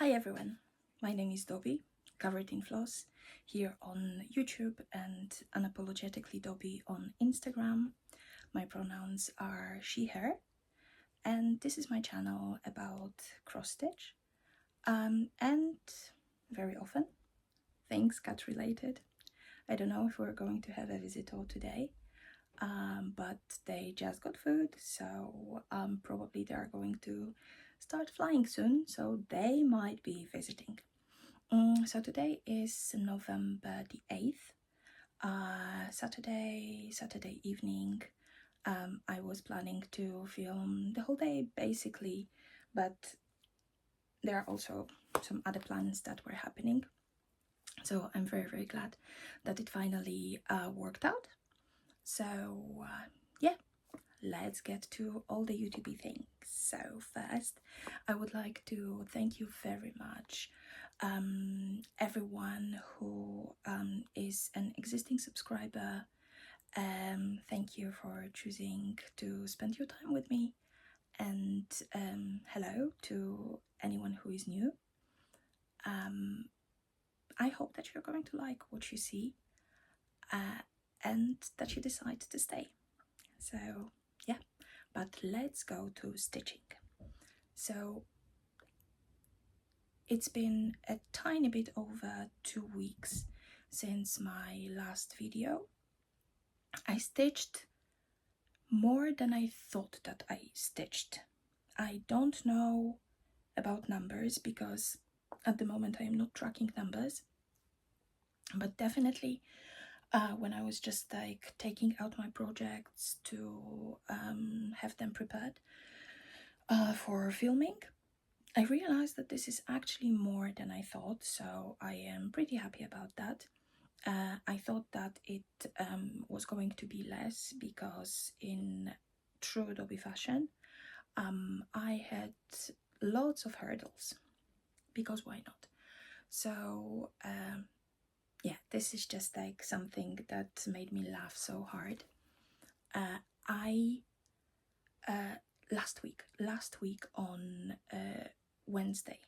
Hi everyone, my name is Dobby, coveredinfloss, here on YouTube and unapologetically Dobby on Instagram. My pronouns are she, her, and this is my channel about cross-stitch and very often things cat related. I don't know if we're going to have a visitor today, but they just got food, so probably they are going to start flying soon, so they might be visiting. So today is November the 8th, Saturday evening. I was planning to film the whole day basically, but there are also some other plans that were happening. So I'm very glad that it finally worked out. So yeah, let's get to all the YouTube things. So first, I would like to thank you very much, everyone who is an existing subscriber. Thank you for choosing to spend your time with me, and hello to anyone who is new. I hope that you're going to like what you see, and that you decide to stay. So yeah, but let's go to stitching. So it's been a tiny bit over 2 weeks since my last video. I stitched more than I thought that I stitched. I don't know about numbers because at the moment I am not tracking numbers, but definitely when I was just like taking out my projects to have them prepared for filming, I realized that this is actually more than I thought, so I am pretty happy about that. I thought that it was going to be less because in true Dobby fashion, I had lots of hurdles, because why not? So yeah, this is just like something that made me laugh so hard. Last week on Wednesday,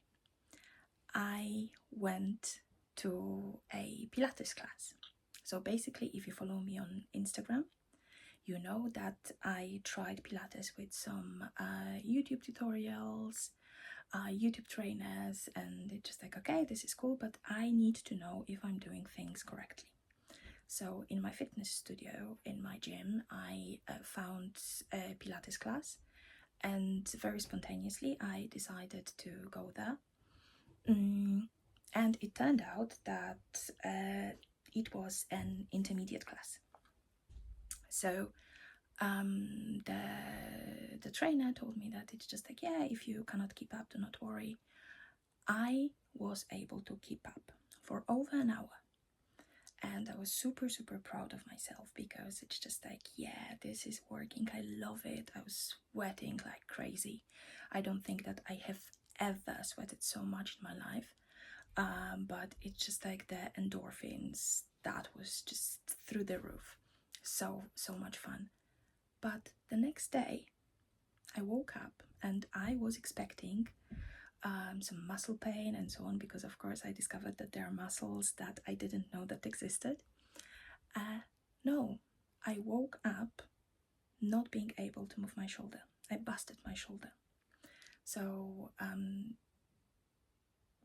I went to a Pilates class. So basically, if you follow me on Instagram, you know that I tried Pilates with some YouTube tutorials, YouTube trainers, and it's just like, okay, this is cool, but I need to know if I'm doing things correctly. So in my fitness studio, in my gym, I found a Pilates class, and very spontaneously I decided to go there. And it turned out that it was an intermediate class. So the trainer told me that it's just like, yeah, if you cannot keep up, do not worry. I was able to keep up for over an hour, and I was super proud of myself because it's just like, yeah, this is working. I love it. I was sweating like crazy. I don't think that I have ever sweated so much in my life, but it's just like the endorphins, that was just through the roof. So much fun. But the next day I woke up and I was expecting some muscle pain and so on, because of course I discovered that there are muscles that I didn't know that existed. No, I woke up not being able to move my shoulder. I busted my shoulder. So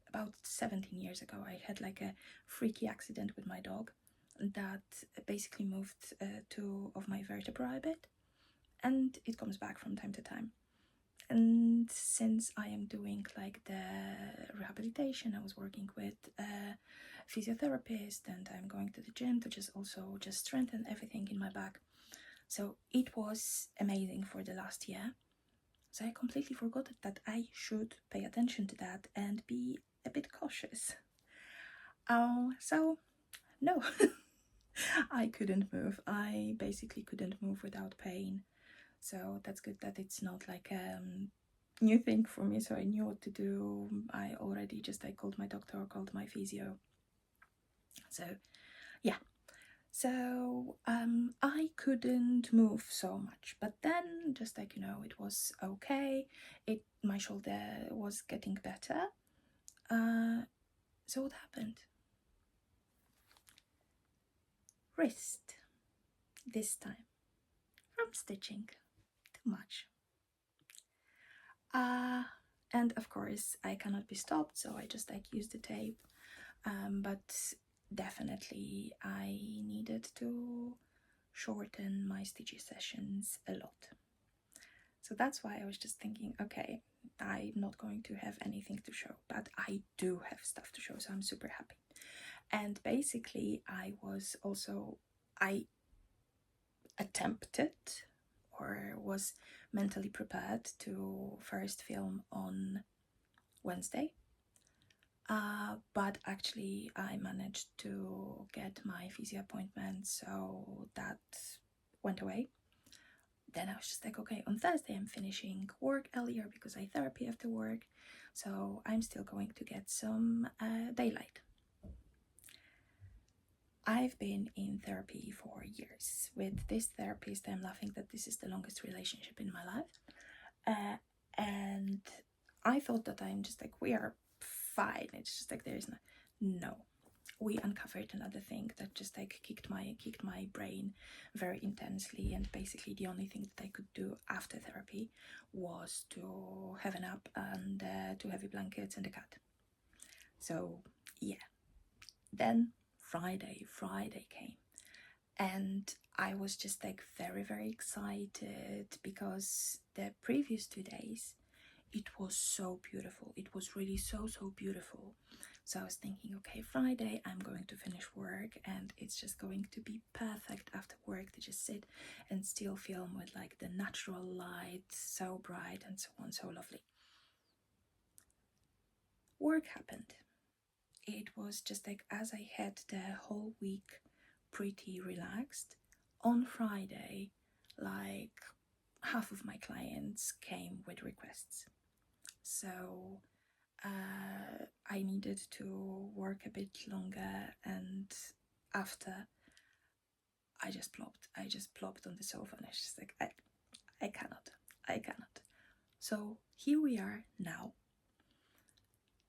about 17 years ago, I had like a freaky accident with my dog that basically moved two of my vertebrae a bit, and it comes back from time to time. And since I am doing like the rehabilitation, I was working with a physiotherapist, and I'm going to the gym to just strengthen everything in my back. So it was amazing for the last year. So I completely forgot that I should pay attention to that and be a bit cautious. So no, I couldn't move. I basically couldn't move without pain. So that's good that it's not like a new thing for me, so I knew what to do. I already I called my doctor, called my physio. So yeah, so I couldn't move so much, but then just it was okay. My shoulder was getting better. So what happened? Wrist. This time. From stitching. Too much. And of course I cannot be stopped, so I just like use the tape. But definitely I needed to shorten my stitchy sessions a lot. So that's why I was just thinking, okay, I'm not going to have anything to show, but I do have stuff to show, so I'm super happy. And basically I attempted or was mentally prepared to first film on Wednesday. But actually I managed to get my physio appointment, so that went away. Then I was just like, okay, on Thursday I'm finishing work earlier because I therapy after work, so I'm still going to get some daylight. I've been in therapy for years. With this therapist, I'm laughing that this is the longest relationship in my life. And I thought that I'm just like, we are fine. It's just like, there is no. We uncovered another thing that just like kicked my brain very intensely, and basically the only thing that I could do after therapy was to have a nap and to heavy blankets and a cat. So yeah, then Friday came, and I was just like very excited because the previous 2 days it was so beautiful. It was really so beautiful. So I was thinking, okay, Friday I'm going to finish work and it's just going to be perfect after work to just sit and still film with like the natural light, so bright and so on, so lovely. Work happened. It was just like, as I had the whole week pretty relaxed, on Friday, like half of my clients came with requests. So I needed to work a bit longer, and after I just plopped on the sofa and I was just like, I cannot. So here we are now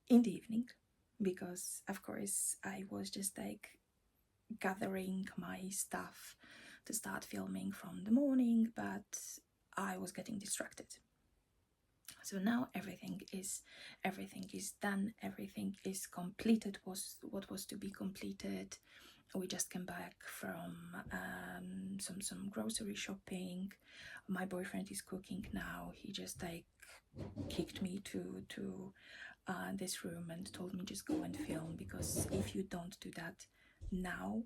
in the evening, because of course I was just like gathering my stuff to start filming from the morning, but I was getting distracted. So now everything is done, everything is completed, was what was to be completed. We just came back from some grocery shopping. My boyfriend is cooking now. He just like kicked me to this room and told me just go and film, because if you don't do that now,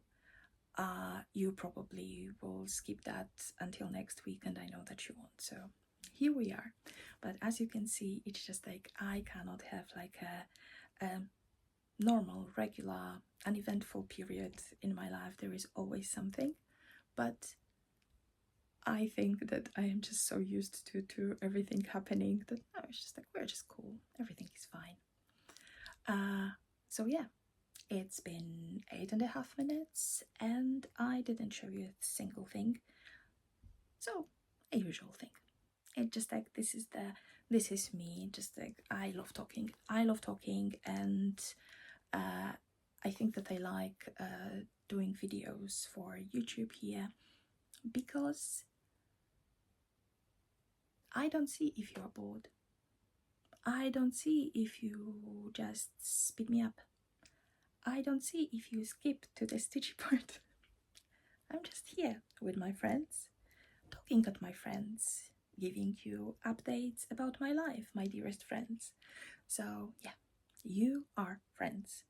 you probably will skip that until next week, and I know that you won't. So here we are. But as you can see, it's just like I cannot have like a normal, regular, uneventful period in my life. There is always something, but I think that I am just so used to everything happening that no, it's just like, we're just cool, everything is fine. So yeah, it's been 8.5 minutes and I didn't show you a single thing. So a usual thing. It just like, this is me, just like I love talking, and I think that I like doing videos for YouTube here, because I don't see if you are bored. I don't see if you just speed me up. I don't see if you skip to the stitchy part. I'm just here with my friends, talking at my friends, giving you updates about my life, my dearest friends. So yeah, you are friends.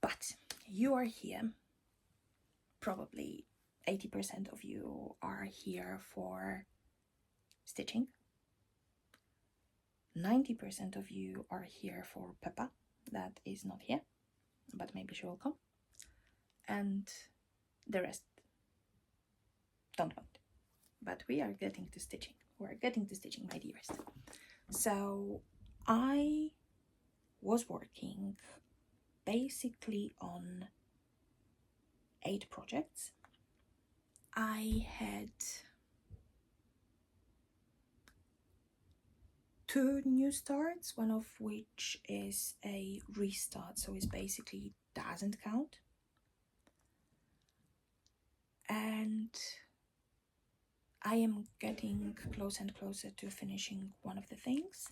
But you are here, probably 80% of you are here for stitching. 90% of you are here for Peppa, that is not here, but maybe she will come. And the rest don't want. But we are getting to stitching. We're getting to stitching, my dearest. So I was working basically on 8 projects. I had two new starts, one of which is a restart, so it basically doesn't count. And I am getting closer and closer to finishing one of the things,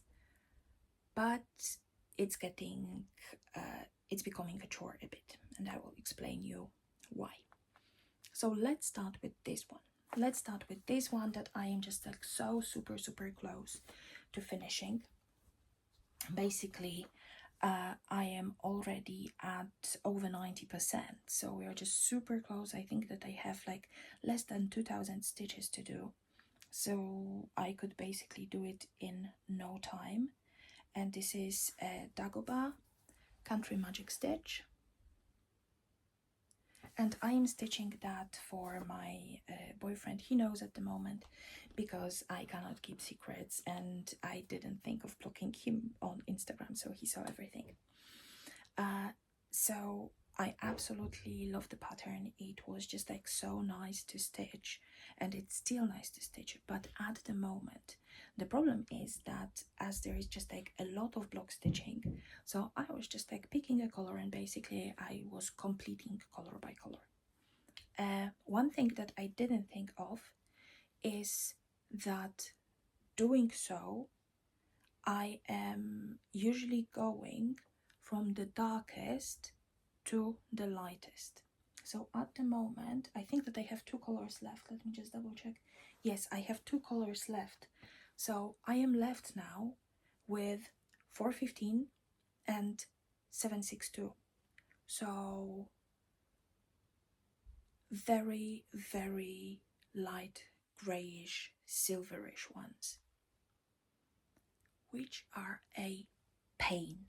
but it's becoming a chore a bit, and I will explain you why. So let's start with this one. Let's start with this one that I am just like so super close to finishing. Basically, I am already at over 90%, so we are just super close. I think that I have like less than 2000 stitches to do, so I could basically do it in no time. And this is a Dagobah Country Magic stitch, and I am stitching that for my boyfriend. He knows at the moment because I cannot keep secrets, and I didn't think of blocking him on Instagram, so he saw everything. So I absolutely love the pattern. It was just like so nice to stitch, and it's still nice to stitch, but at the moment the problem is that as there is just like a lot of block stitching, so I was just like picking a color and basically I was completing color by color. One thing that I didn't think of is that doing so, I am usually going from the darkest to the lightest. So at the moment, I think that I have two colors left. Let me just double check. Yes, I have two colors left. So I am left now with 415 and 762. So very light grayish silverish ones, which are a pain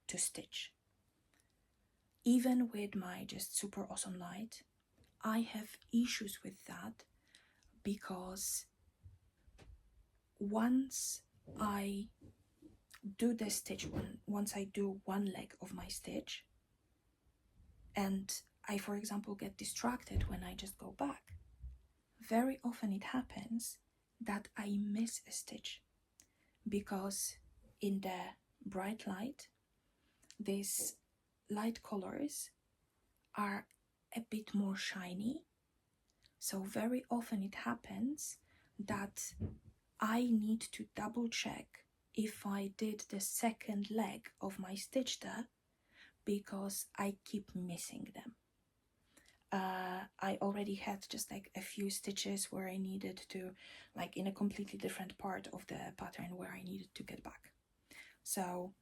to stitch. Even with my just super awesome light, I have issues with that because once I do the stitch, once I do one leg of my stitch and I, for example, get distracted when I just go back, very often it happens that I miss a stitch because in the bright light, these light colors are a bit more shiny. So very often it happens that I need to double check if I did the second leg of my stitch there because I keep missing them. I already had just like a few stitches where I needed to, like in a completely different part of the pattern where I needed to get back. So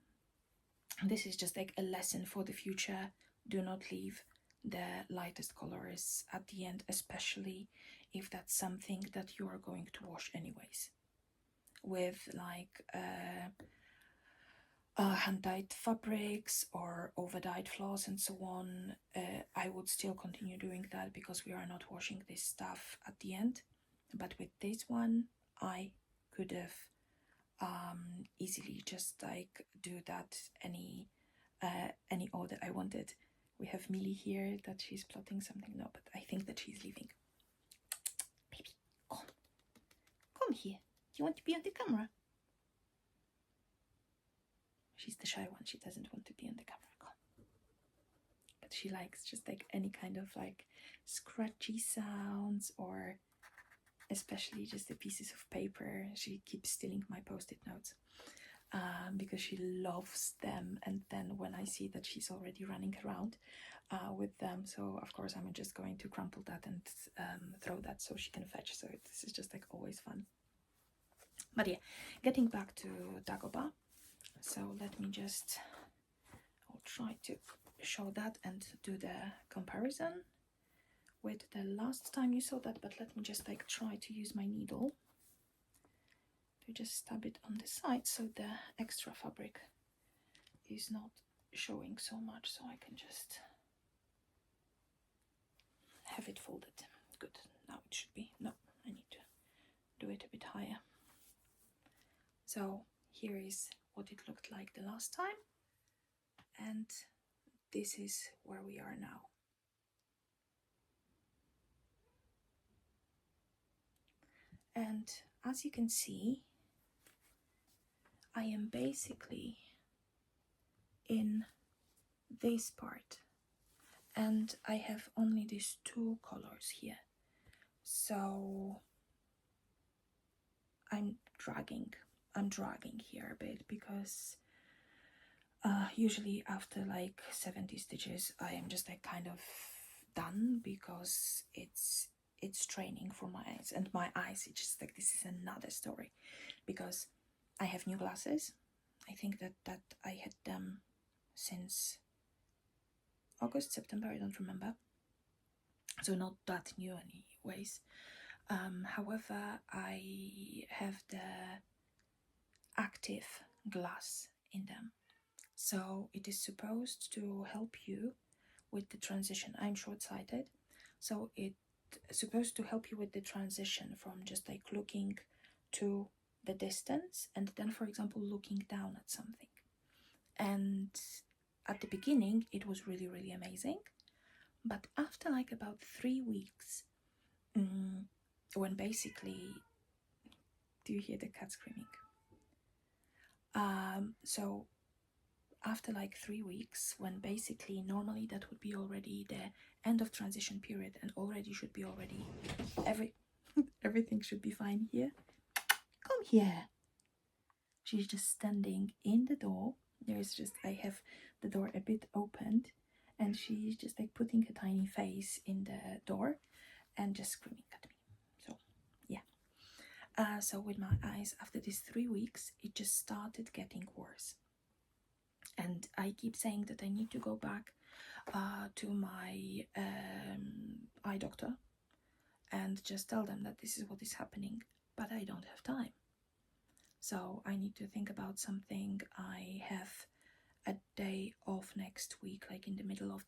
this is just like a lesson for the future. Do not leave the lightest colors at the end, especially if that's something that you are going to wash anyways. With like hand-dyed fabrics or over-dyed floss and so on, I would still continue doing that because we are not washing this stuff at the end. But with this one, I could have easily just like do that any order I wanted. We have Millie here that she's plotting something now, but I think that she's leaving. Baby, come here. Do you want to be on the camera? She's the shy one. She doesn't want to be on the camera. Come. But she likes just like any kind of like scratchy sounds, or especially just the pieces of paper. She keeps stealing my post-it notes because she loves them. And then when I see that she's already running around with them, so of course I'm just going to crumple that and throw that so she can fetch. So this is just like always fun. But yeah, getting back to Dagobah. So let me just, I'll try to show that and do the comparison with the last time you saw that, but let me just like try to use my needle to just stab it on the side so the extra fabric is not showing so much, so I can just have it folded. Good, now it should be, no, I need to do it a bit higher. So here is what it looked like the last time, and this is where we are now. And as you can see, I am basically in this part, and I have only these two colors here, so I'm dragging here a bit, because usually after like 70 stitches I am just like kind of done, because it's training for my eyes, and my eyes, it's just like, this is another story, because I have new glasses. I think that I had them since August, September, I don't remember, so not that new anyways. However, I have the active glass in them, so it is supposed to help you with the transition. I'm short-sighted, so it's supposed to help you with the transition from just like looking to the distance, and then, for example, looking down at something. And at the beginning it was really, really amazing, but after like about 3 weeks, when basically, do you hear the cat screaming? So after like 3 weeks, when basically normally that would be already the end of transition period, and already should be already everything should be fine here. Come here. She's just standing in the door. There's just, I have the door a bit opened, and she's just like putting a tiny face in the door and just screaming at me. So yeah. So with my eyes, after these 3 weeks, it just started getting worse. And I keep saying that I need to go back to my eye doctor and just tell them that this is what is happening, but I don't have time. So I need to think about something. I have a day off next week, like in the middle of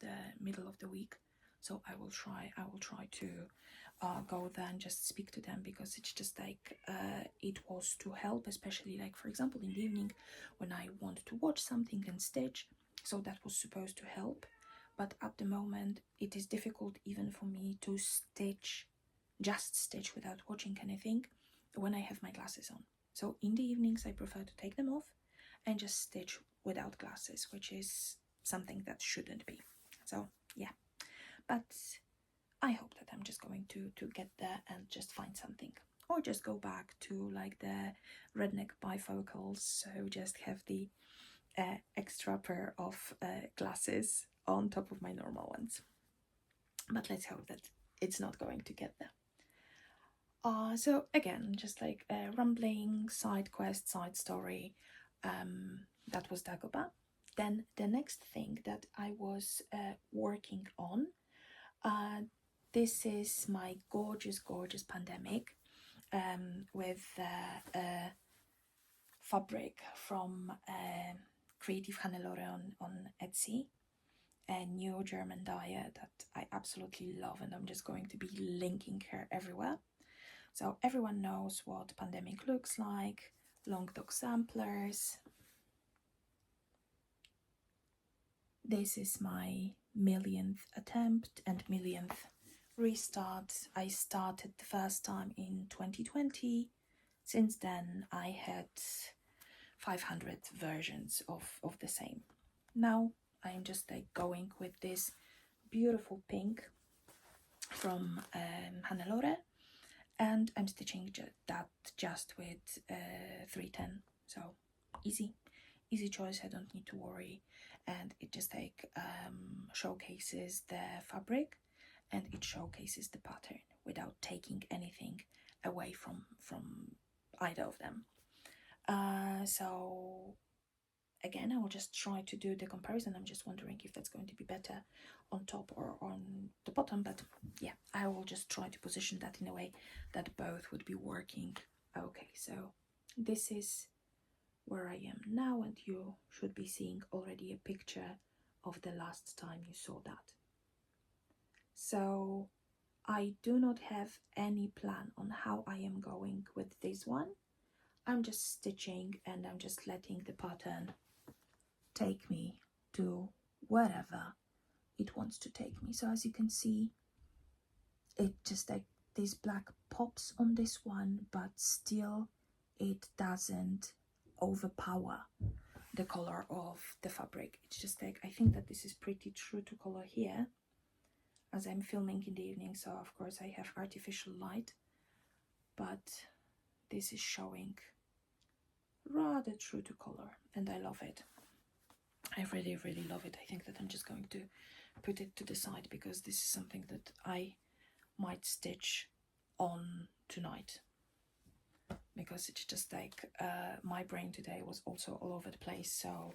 the week. So I will try to go there and just speak to them, because it's just like it was to help, especially like, for example, in the evening when I want to watch something and stitch. So that was supposed to help, but at the moment it is difficult even for me to just stitch without watching anything when I have my glasses on. So in the evenings I prefer to take them off and just stitch without glasses, which is something that shouldn't be. So yeah, but I hope that I'm just going to get there and just find something, or just go back to like the redneck bifocals, so just have the extra pair of glasses on top of my normal ones. But let's hope that it's not going to get there. So again, just like a rambling side quest, side story. That was Dagobah. Then the next thing that I was working on, this is my gorgeous pandemic, with fabric from Creative Hannelore on Etsy, a new German dyer that I absolutely love, and I'm just going to be linking her everywhere. So everyone knows what pandemic looks like, long dog samplers. This is my millionth attempt and millionth restart. I started the first time in 2020. Since then I had 500 versions of the same. Now I am just like going with this beautiful pink from Hannelore, and I'm stitching that just with 310. So easy choice, I don't need to worry, and it just like showcases the fabric, and it showcases the pattern without taking anything away from either of them. So again, I will just try to do the comparison. I'm just wondering if that's going to be better on top or on the bottom, but yeah, I will just try to position that in a way that both would be working. Okay, so this is where I am now, and you should be seeing already a picture of the last time you saw that. So I do not have any plan on how I am going with this one. I'm just stitching, and I'm just letting the pattern take me to wherever it wants to take me. So as you can see, it just like this black pops on this one, but still it doesn't overpower the color of the fabric. It's just like, I think that this is pretty true to color here, as I'm filming in the evening, so of course I have artificial light, but this is showing rather true to color, and I love it. I really, really love it. I think that I'm just going to put it to the side because this is something that I might stitch on tonight, because it's just like my brain today was also all over the place, so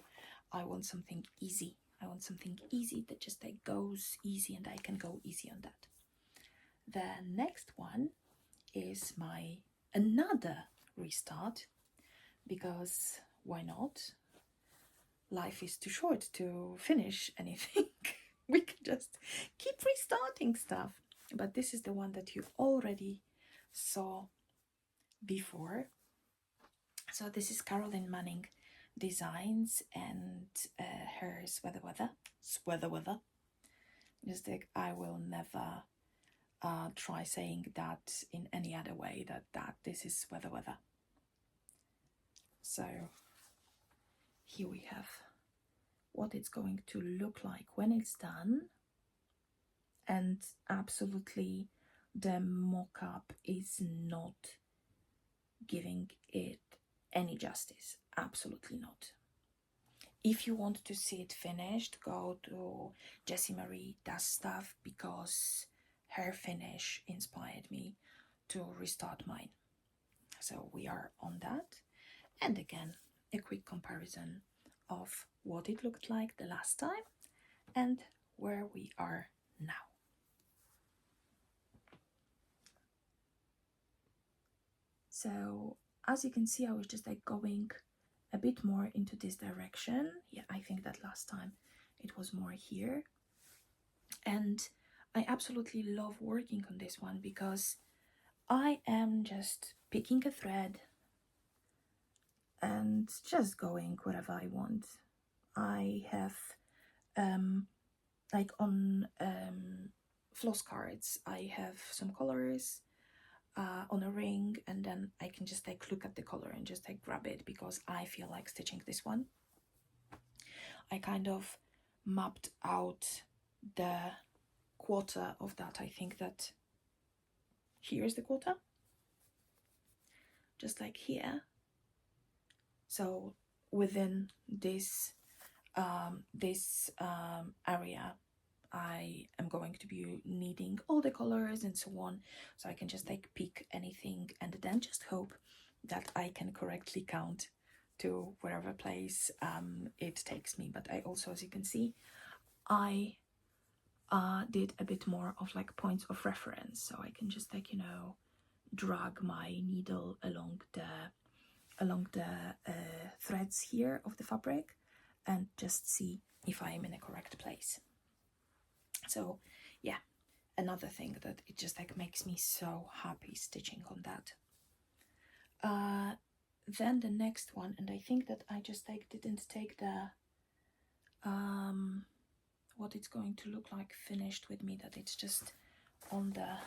I want something easy. I want something easy that just like goes easy, and I can go easy on that. The next one is my another restart, because why not? Life is too short to finish anything. We can just keep restarting stuff. But this is the one that you already saw before. So this is Caroline Manning Designs and her Sweater Weather. Just like, I will never try saying that in any other way, that this is Sweater Weather. So here we have what it's going to look like when it's done, and absolutely the mock-up is not giving it any justice, absolutely not. If you want to see it finished, go to Jessie Marie Does Stuff, because her finish inspired me to restart mine. So we are on that, and again a quick comparison of what it looked like the last time and where we are now. So as you can see, I was just like going a bit more into this direction. Yeah, I think that last time it was more here, and I absolutely love working on this one because I am just picking a thread and just going wherever I want. I have like on floss cards, I have some colors on a ring, and then I can just like look at the color and just like grab it because I feel like stitching this one. I kind of mapped out the quarter of that. I think that here's the quarter, just like here. So within this area, I am going to be needing all the colors and so on, so I can just like pick anything and then just hope that I can correctly count to wherever place it takes me. But I also, as you can see, I did a bit more of like points of reference, so I can just like, you know, drag my needle along the threads here of the fabric and just see if I am in a correct place. So yeah, another thing that it just like makes me so happy stitching on that. Then the next one, and I think that I just like didn't take the what it's going to look like finished with me, that it's just on the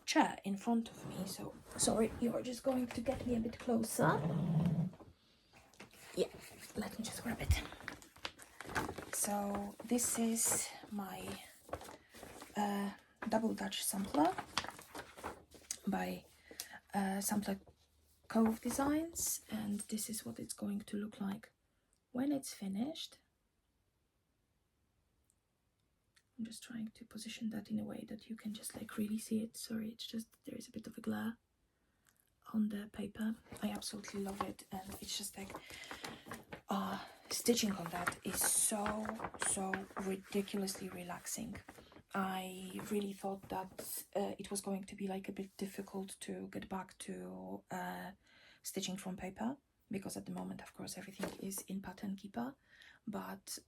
chair in front of me. So sorry, you're just going to get me a bit closer. Yeah, let me just grab it. So this is my double Dutch sampler by Sampler Cove Designs, and this is what it's going to look like when it's finished. I'm just trying to position that in a way that you can just like really see it. Sorry, it's just there is a bit of a glare on the paper. I absolutely love it, and it's just like stitching on that is so ridiculously relaxing. I really thought that it was going to be like a bit difficult to get back to stitching from paper, because at the moment, of course, everything is in Pattern Keeper, but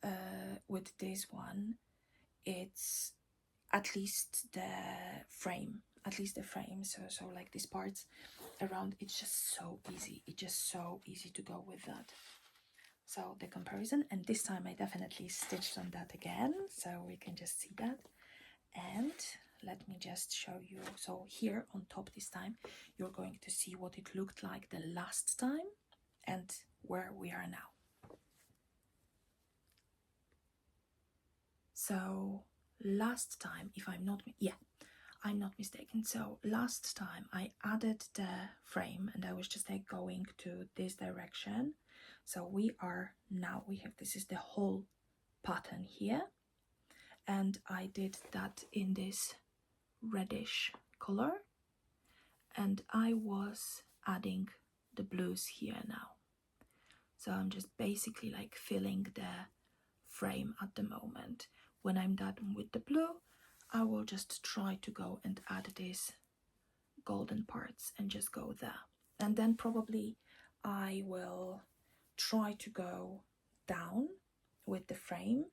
with this one, it's at least the frame, so like these parts around, it's just so easy. It's just so easy to go with that. So the comparison, and this time I definitely stitched on that again, so we can just see that. And let me just show you. So here on top this time, you're going to see what it looked like the last time. and where we are now. So last time, if I'm not mistaken, so last time I added the frame and I was just like going to this direction. So we have, this is the whole pattern here, and I did that in this reddish color, and I was adding the blues here now. So I'm just basically like filling the frame at the moment. When I'm done with the blue, I will just try to go and add these golden parts and just go there. And then probably I will try to go down with the frame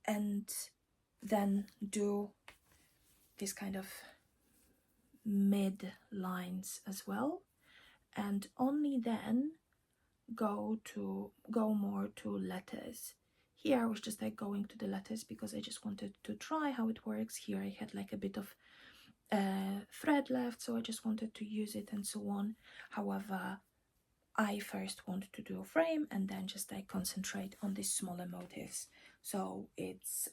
and then do this kind of mid lines as well, and only then go more to letters. Here I was just like going to the letters because I just wanted to try how it works. Here I had like a bit of thread left, so I just wanted to use it and so on. However, I first want to do a frame and then just like concentrate on these smaller motifs, so it's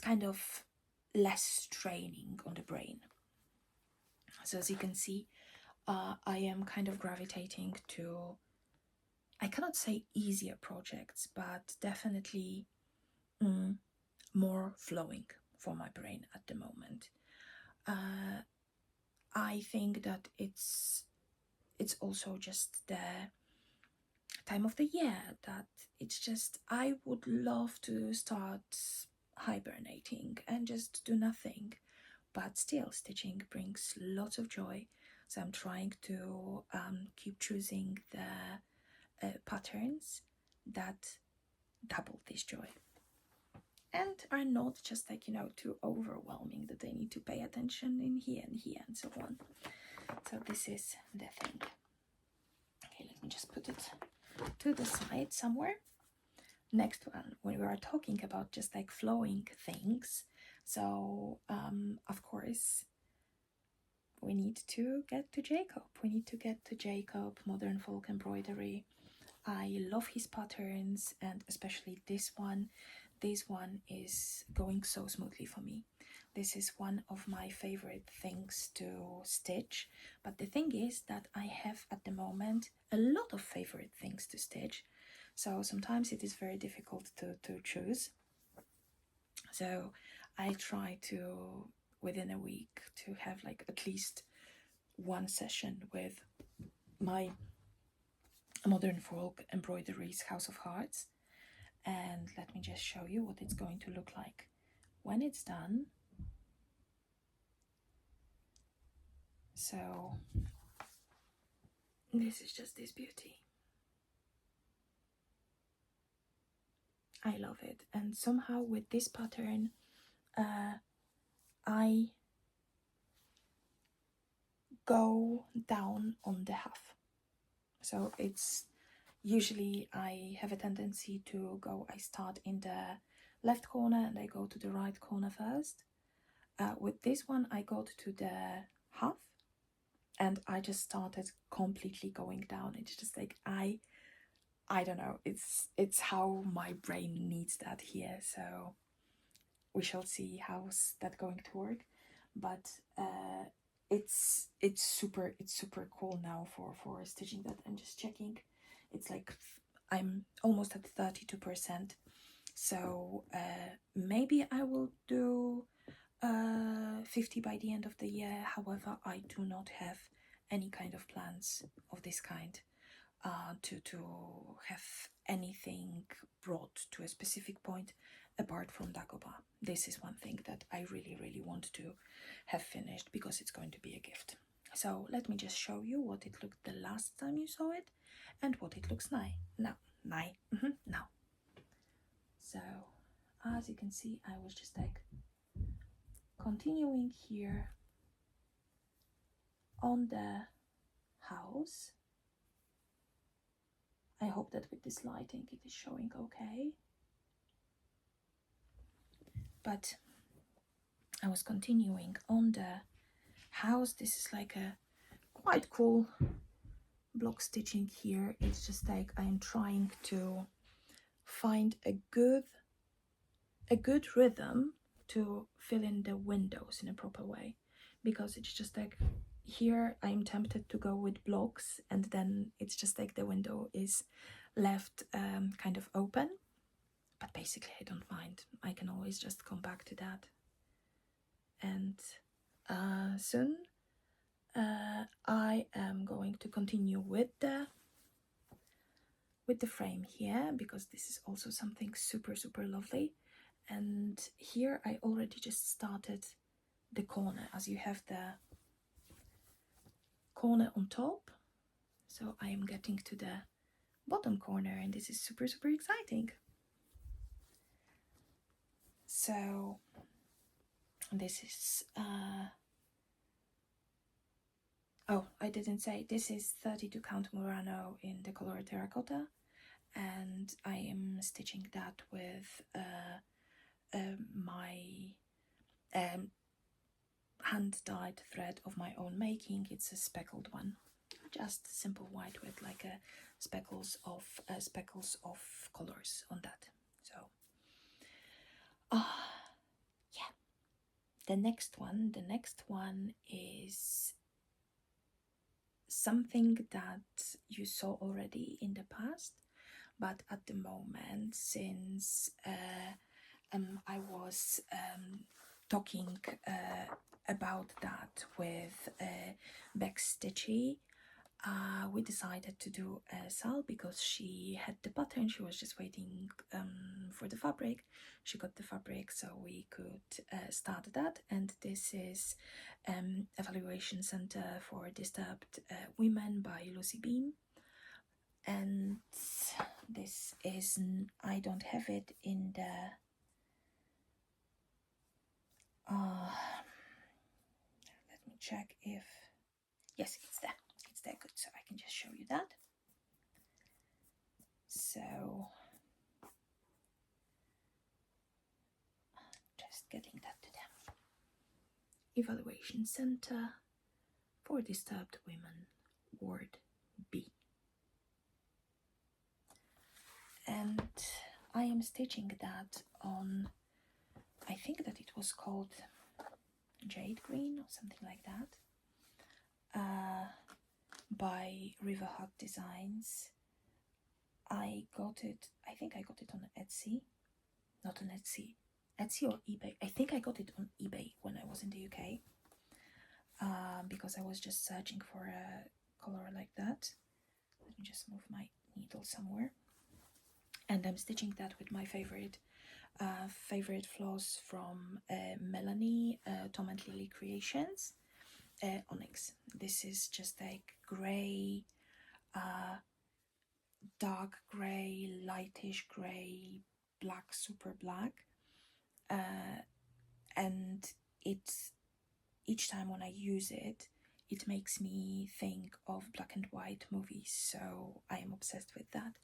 kind of less straining on the brain. So as you can see, I am kind of gravitating to, I cannot say easier projects, but definitely more flowing for my brain at the moment. I think that it's also just the time of the year that it's just, I would love to start hibernating and just do nothing, but still stitching brings lots of joy. So I'm trying to keep choosing the patterns that double this joy and are not just like, too overwhelming that they need to pay attention in here and here and so on. So this is the thing. Okay, let me just put it to the side somewhere. Next one, when we are talking about just like flowing things, so of course we need to get to Jacob. We need to get to Jacob Modern Folk Embroidery. I love his patterns, and especially this one. This one is going so smoothly for me. This is one of my favorite things to stitch, but the thing is that I have at the moment a lot of favorite things to stitch, so sometimes it is very difficult to choose. So I try to, within a week, to have like at least one session with my Modern Folk Embroideries House of Hearts. And let me just show you what it's going to look like when it's done. So this is just this beauty. I love it. And somehow with this pattern, I go down on the half. So it's usually, I have a tendency to go, I start in the left corner and I go to the right corner first. With this one, I got to the half and I just started completely going down. It's just like, I don't know, it's how my brain needs that here. So we shall see how's that going to work. But it's super cool now for stitching that. I'm just checking. It's like I'm almost at 32%. So maybe I will do 50 by the end of the year. However, I do not have any kind of plans of this kind to have anything brought to a specific point apart from Dagoba. This is one thing that I really want to have finished because it's going to be a gift. So let me just show you what it looked the last time you saw it and what it looks now. So as you can see, I was just like continuing here on the house. I hope that with this lighting it is showing okay. But I was continuing on the house. This is like a quite cool block stitching here. It's just like I am trying to find a good rhythm to fill in the windows in a proper way, because it's just like here I'm tempted to go with blocks and then it's just like the window is left kind of open, but basically I don't mind. I can always just come back to that. And soon I am going to continue with the frame here, because this is also something super lovely. And here I already just started the corner, as you have the corner on top, so I am getting to the bottom corner, and this is super exciting. So this is oh, I didn't say, this is 32 count Murano in the color terracotta, and I am stitching that with my hand-dyed thread of my own making. It's a speckled one, just simple white with like a speckles of colors on that. So yeah, the next one is something that you saw already in the past, but at the moment, since I was talking about that with Bex Stitchy, we decided to do Sal, because she had the pattern, she was just waiting for the fabric. She got the fabric, so we could start that. And this is Evaluation Center for Disturbed Women by Lucy Beam. And this is, I don't have it in the let me check if, yes, it's there. It's there, good, so I can just show you that. So just getting that to them. Evaluation Center for Disturbed Women, Ward B. And I am stitching that on, I think that it was called Jade Green or something like that, by River Hut Designs. I think I got it on Etsy, not on Etsy or eBay. I think I got it on eBay when I was in the UK, because I was just searching for a color like that. Let me just move my needle somewhere. And I'm stitching that with my favorite floss from Melanie, Tom and Lily Creations, Onyx. This is just like grey, dark grey, lightish grey, black, super black, and it's, each time when I use it, it makes me think of black and white movies, so I am obsessed with that.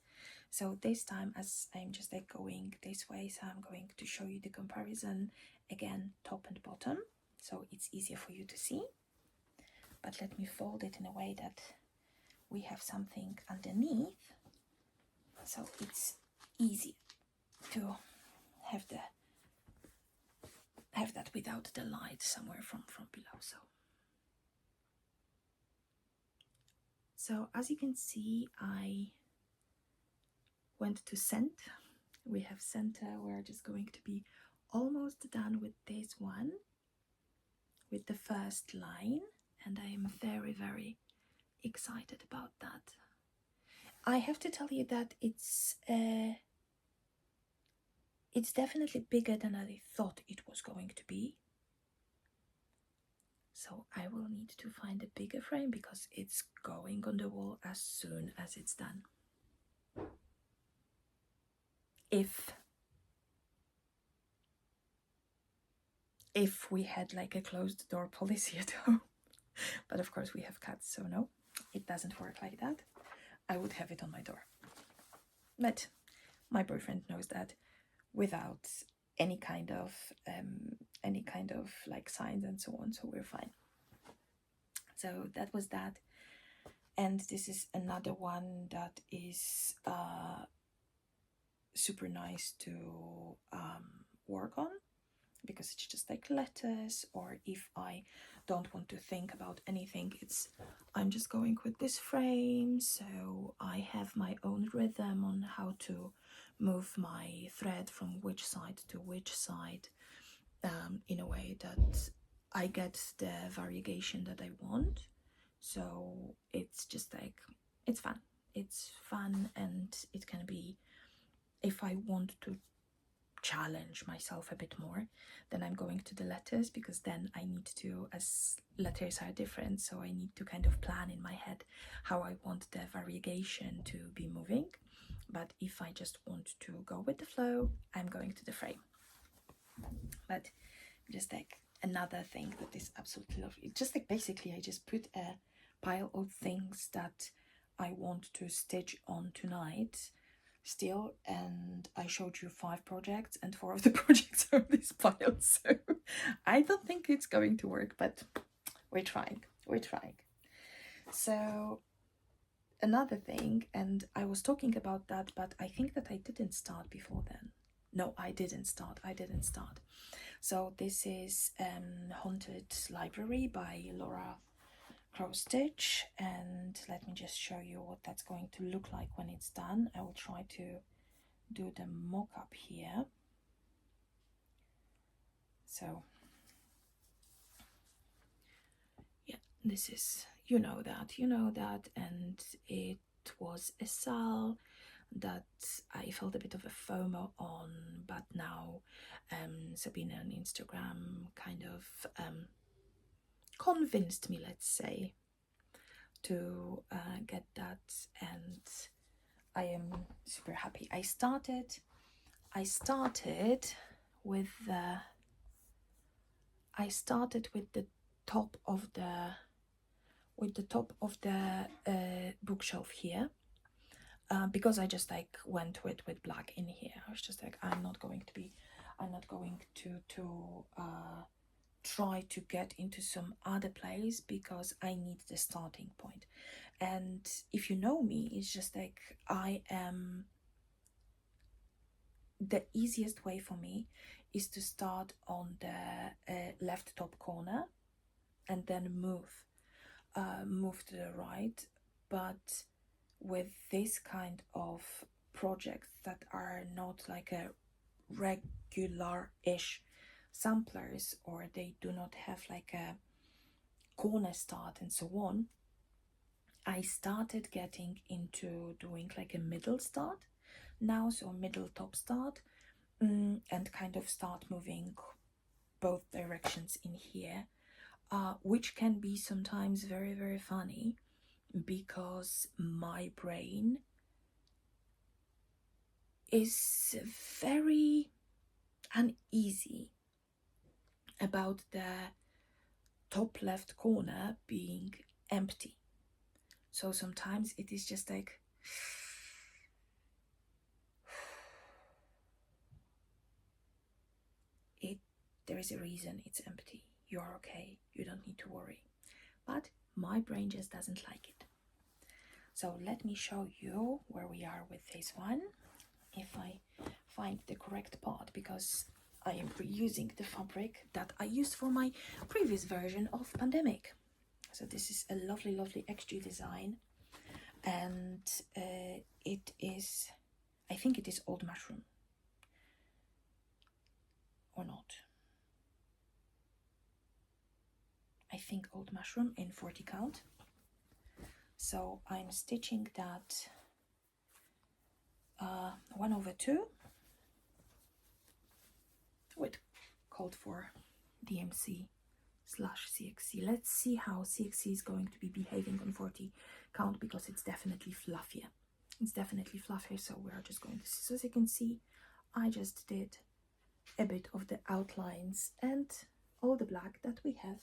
So this time, as I'm just like going this way, so I'm going to show you the comparison again, top and bottom, so it's easier for you to see. But let me fold it in a way that we have something underneath, so it's easy to have that without the light somewhere from below. So as you can see, I went to scent. We have center. We're just going to be almost done with this one, with the first line, and I am very excited about that. I have to tell you that it's definitely bigger than I thought it was going to be. So I will need to find a bigger frame, because it's going on the wall as soon as it's done. If we had like a closed door policy at home. But of course we have cats, so no, it doesn't work like that. I would have it on my door. But my boyfriend knows that without any kind of like signs and so on, so we're fine. So that was that. And this is another one that is super nice to work on, because it's just like letters, or if I don't want to think about anything, I'm just going with this frame, so I have my own rhythm on how to move my thread from which side to which side, in a way that I get the variegation that I want. So it's just like, it's fun, and it can be, if I want to challenge myself a bit more, then I'm going to the letters, because then I need to, as letters are different, so I need to kind of plan in my head how I want the variegation to be moving. But if I just want to go with the flow, I'm going to the frame. But just like another thing that is absolutely lovely, just like basically I just put a pile of things that I want to stitch on tonight still, and I showed you 5 projects, and 4 of the projects are this pile, so I don't think it's going to work, but we're trying. So another thing, and I was talking about that, but I think that I didn't start before then. No, I didn't start. So this is Haunted Library by Laura Stitch, and let me just show you what that's going to look like when it's done. I will try to do the mock-up here. So yeah, this is, you know that, and it was a sale that I felt a bit of a FOMO on, but now Sabina on Instagram kind of convinced me, let's say, to get that, and I am super happy. I started with the top of the bookshelf here, because I just like went with black in here. I was just like, I'm not going to try to get into some other place, because I need the starting point. And if you know me, it's just like, the easiest way for me is to start on the left top corner and then move to the right. But with this kind of projects that are not like a regular-ish samplers, or they do not have like a corner start and so on, I started getting into doing like a middle start now, so middle top start, and kind of start moving both directions in here, which can be sometimes very, very funny, because my brain is very uneasy about the top left corner being empty. So sometimes it is just like, there is a reason it's empty. You're okay. You don't need to worry. But my brain just doesn't like it. So let me show you where we are with this one, if I find the correct part, because I am reusing the fabric that I used for my previous version of Pandemic. So this is a lovely, lovely XG design, and it is, I think it is Old Mushroom, or not. I think Old Mushroom in 40 count. So I'm stitching that 1/2 with called for DMC/CXC. Let's see how CXC is going to be behaving on 40 count, because it's definitely fluffier. So we're just going to see. So as you can see, I just did a bit of the outlines and all the black that we have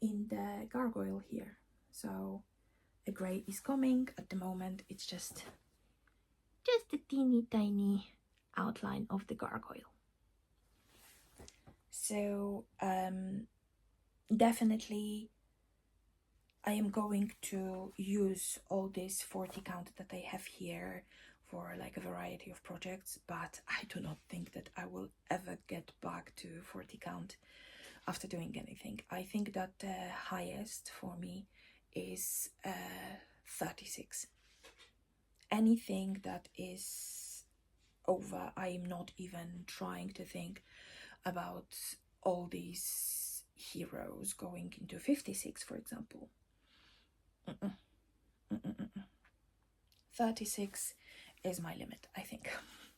in the gargoyle here. So a grey is coming. At the moment it's just a teeny tiny outline of the gargoyle. So definitely I am going to use all this 40 count that I have here for like a variety of projects, but I do not think that I will ever get back to 40 count after doing anything. I think that the highest for me is 36. Anything that is over, I am not even trying to think about all these heroes going into 56, for example. 36 is my limit, I think.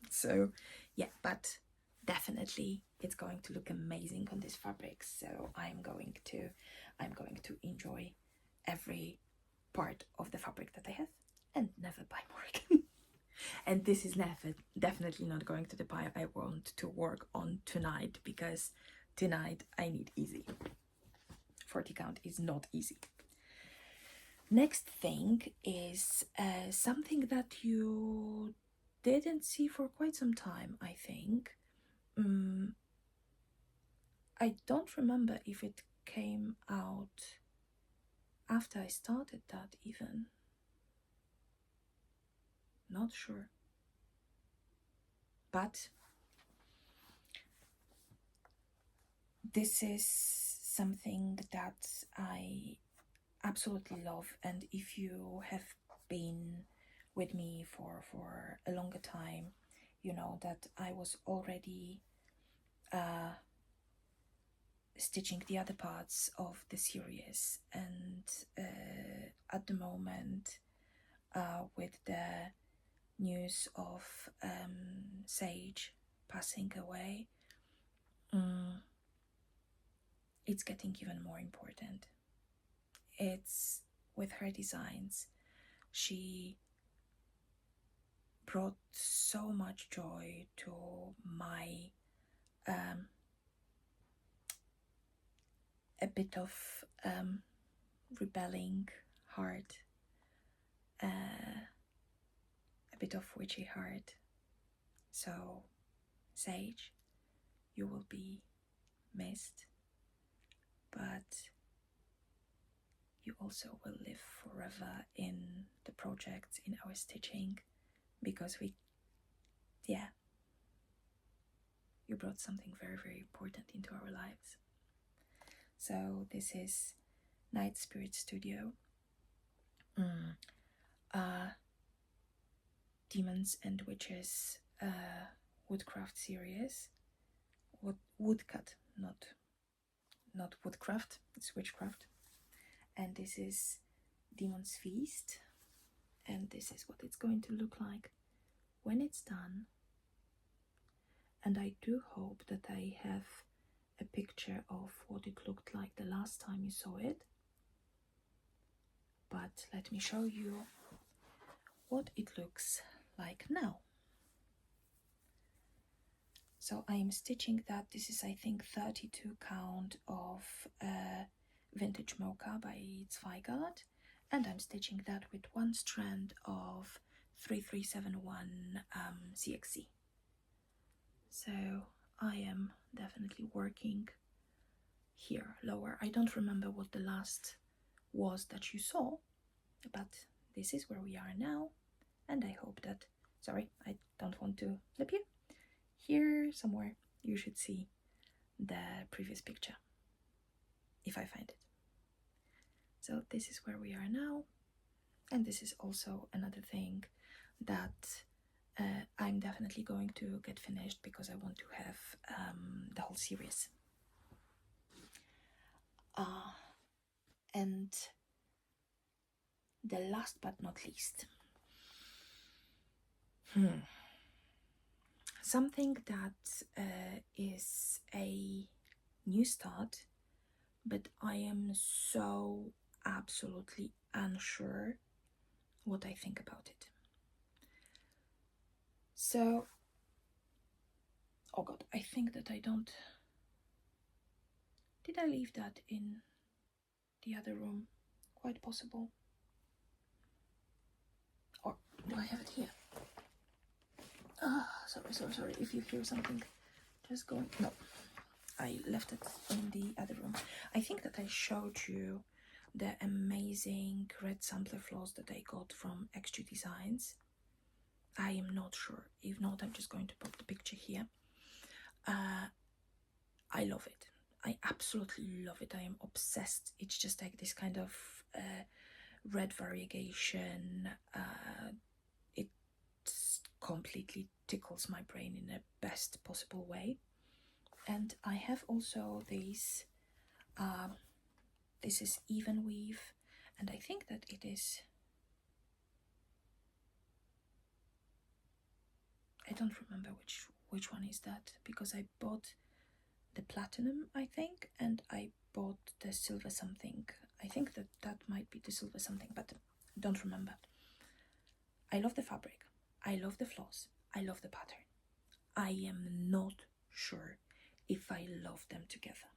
So yeah, but definitely it's going to look amazing on this fabric, so I'm going to enjoy every part of the fabric that I have and never buy more again. And this is definitely not going to the pile I want to work on tonight, because tonight I need easy. 40 count is not easy. Next thing is something that you didn't see for quite some time, I think. I don't remember if it came out after I started that even. Not sure. But this is something that I absolutely love, and if you have been with me for a longer time, you know that I was already stitching the other parts of the series, and at the moment with the news of Sage passing away, it's getting even more important. It's with her designs, she brought so much joy to my a bit of rebelling heart, a bit of witchy heart. So Sage, you will be missed, but you also will live forever in the projects, in our stitching, because you brought something very, very important into our lives. So this is Night Spirit Studio, Demons and Witches woodcraft series. Woodcut, not woodcraft, it's witchcraft. And this is Demon's Feast, and this is what it's going to look like when it's done. And I do hope that I have a picture of what it looked like the last time you saw it, but let me show you what it looks like now. So I am stitching that. This is, I think, 32 count of Vintage Mocha by Zweigart, and I'm stitching that with one strand of 3371 CXC. So I am definitely working here lower. I don't remember what the last was that you saw, but this is where we are now, and I hope that, sorry, I don't want to flip you. Here somewhere you should see the previous picture, if I find it. So this is where we are now, and this is also another thing that I'm definitely going to get finished, because I want to have the whole series. And the last but not least, something that is a new start, but I am so absolutely unsure what I think about it. So, oh god, I think that I don't... Did I leave that in the other room? Quite possible. Or do I have it here? Sorry. If you hear something, just go. No, I left it in the other room. I think that I showed you the amazing red sampler floss that I got from XG Designs. I am not sure. If not, I'm just going to pop the picture here. I love it. I absolutely love it. I am obsessed. It's just like this kind of red variegation. It completely tickles my brain in the best possible way. And I have also these, this is even weave, and I think that it is, I don't remember which one is that, because I bought the platinum, I think, and I bought the silver something. I think that might be the silver something, but I don't remember. I love the fabric, I love the floss, I love the pattern. I am not sure if I love them together.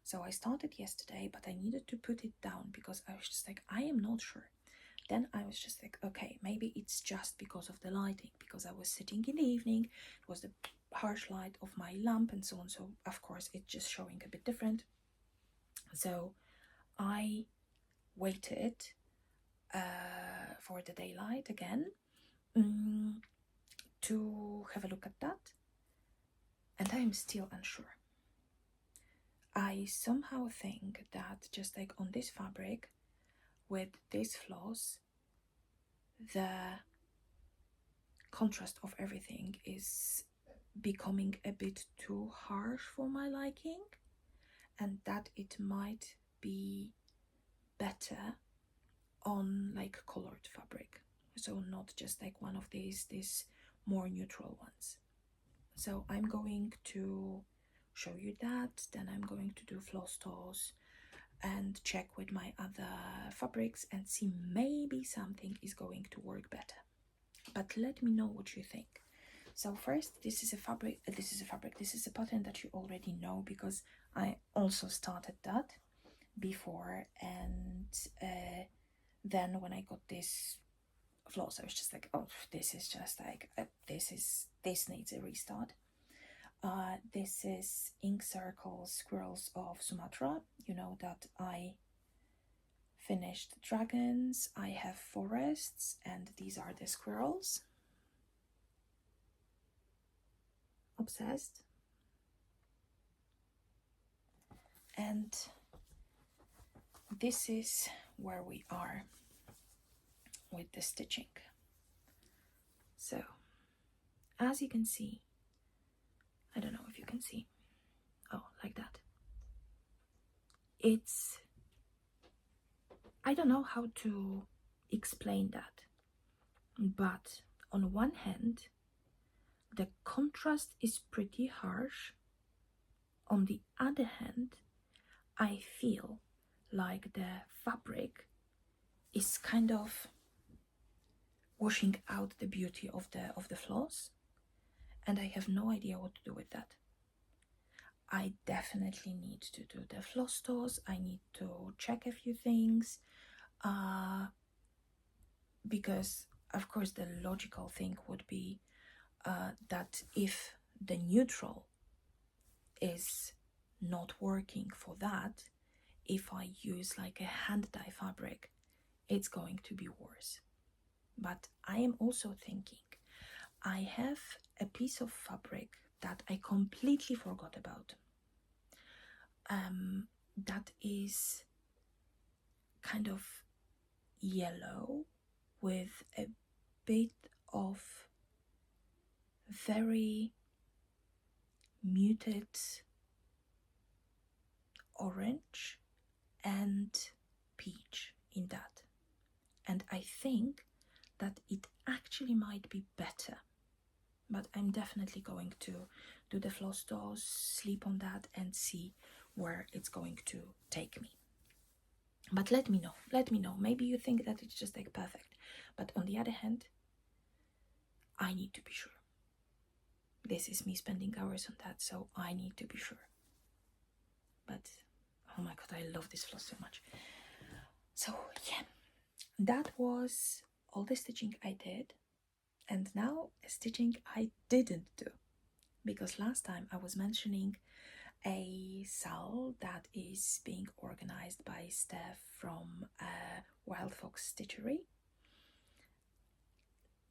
So I started yesterday, but I needed to put it down because I was just like, I am not sure. Then I was just like, okay, maybe it's just because of the lighting, because I was sitting in the evening, it was the harsh light of my lamp and so on, so of course it's just showing a bit different. So I waited for the daylight again to have a look at that, and I am still unsure. I somehow think that just like on this fabric with this floss, the contrast of everything is becoming a bit too harsh for my liking, and that it might be better on like colored fabric, so not just like one of these more neutral ones. So I'm going to show you that, then I'm going to do floss toss and check with my other fabrics and see maybe something is going to work better. But let me know what you think. So first, this is a pattern that you already know because I also started that before, and then when I got this floss, I was just like, oh, this is just like this needs a restart. This is Ink Circles Squirrels of Sumatra. You know that I finished dragons, I have forests, and these are the squirrels. Obsessed. And this is where we are with the stitching. So as you can see, I don't know if you can see, oh, like that, it's, I don't know how to explain that, but on one hand the contrast is pretty harsh, on the other hand I feel like the fabric is kind of washing out the beauty of the floss, and I have no idea what to do with that. I definitely need to do the floss toss. I need to check a few things, because of course the logical thing would be that if the neutral is not working for that, if I use like a hand dye fabric, it's going to be worse. But I am also thinking, I have a piece of fabric that I completely forgot about, that is kind of yellow with a bit of very muted orange and peach in that, and I think that it actually might be better, but I'm definitely going to do the floss toss, sleep on that, and see where it's going to take me. But let me know, maybe you think that it's just like perfect, but on the other hand, I need to be sure. This is me spending hours on that, so I need to be sure. But oh my god, I love this floss so much. So yeah, that was all the stitching I did, and now a stitching I didn't do, because last time I was mentioning a sale that is being organized by Steph from Wild Fox Stitchery.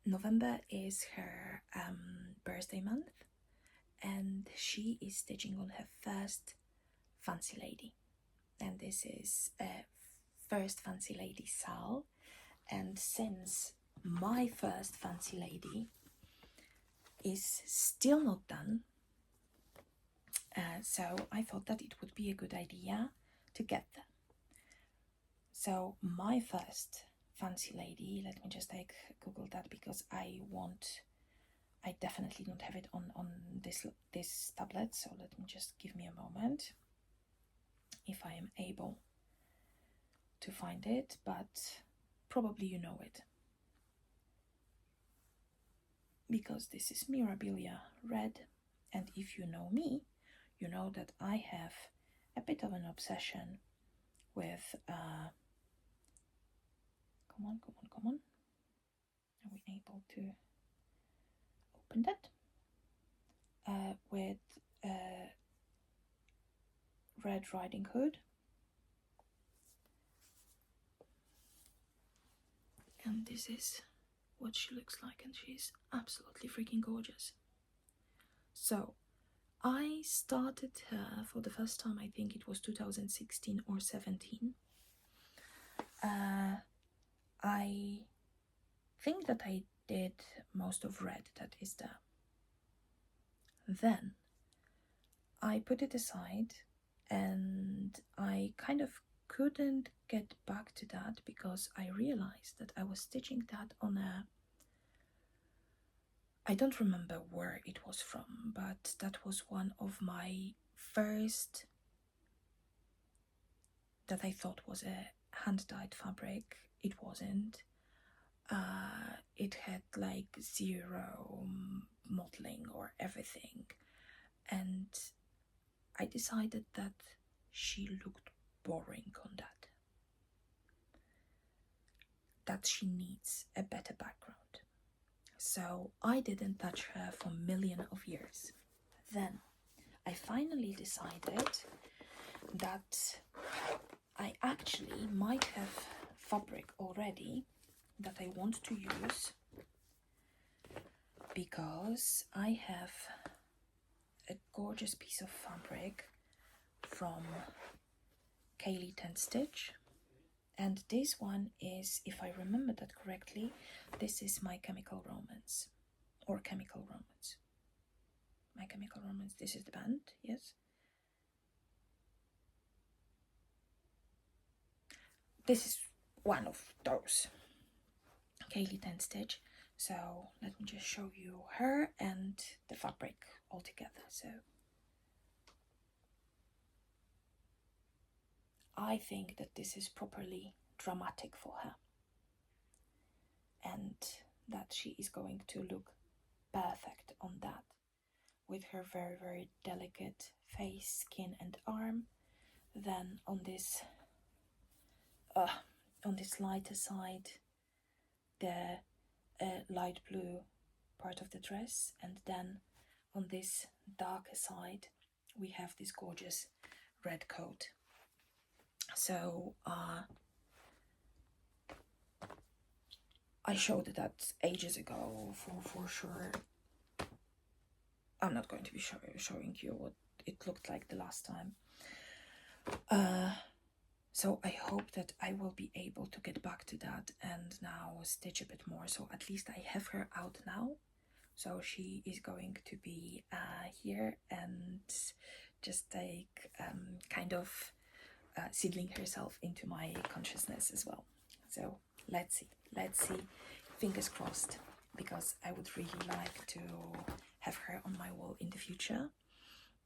November is her birthday month, and she is stitching on her first Fancy Lady, and this is a first Fancy Lady sale. And since my first Fancy Lady is still not done, so I thought that it would be a good idea to get them. So my first Fancy Lady, let me just Google that, because I definitely don't have it on this tablet, so let me just give me a moment if I am able to find it, but probably you know it, because this is Mirabilia Red, and if you know me, you know that I have a bit of an obsession with come on, are we able to open that? With Red Riding Hood, and this is what she looks like, and she's absolutely freaking gorgeous. So I started her for the first time, I think it was 2016 or 17. I think that I did most of Red that is there. Then I put it aside, and I kind of couldn't get back to that because I realized that I was stitching that on I don't remember where it was from, but that was one of my first that I thought was a hand-dyed fabric. It wasn't. It had like zero modeling or everything, and I decided that she looked boring on that she needs a better background. So I didn't touch her for a million of years. Then I finally decided that I actually might have fabric already that I want to use, because I have a gorgeous piece of fabric from Kaylee 10 Stitch, and this one is, if I remember that correctly, this is My Chemical Romance, or Chemical Romance. My Chemical Romance, this is the band, yes. This is one of those Kaylee 10 Stitch. So let me just show you her and the fabric all together. So I think that this is properly dramatic for her, and that she is going to look perfect on that, with her very, very delicate face, skin and arm. Then on this lighter side, the light blue part of the dress, and then on this darker side we have this gorgeous red coat. So I showed that ages ago for sure. I'm not going to be showing you what it looked like the last time. So I hope that I will be able to get back to that and now stitch a bit more. So at least I have her out now. So she is going to be here and just like kind of seedling herself into my consciousness as well. So let's see, fingers crossed, because I would really like to have her on my wall in the future.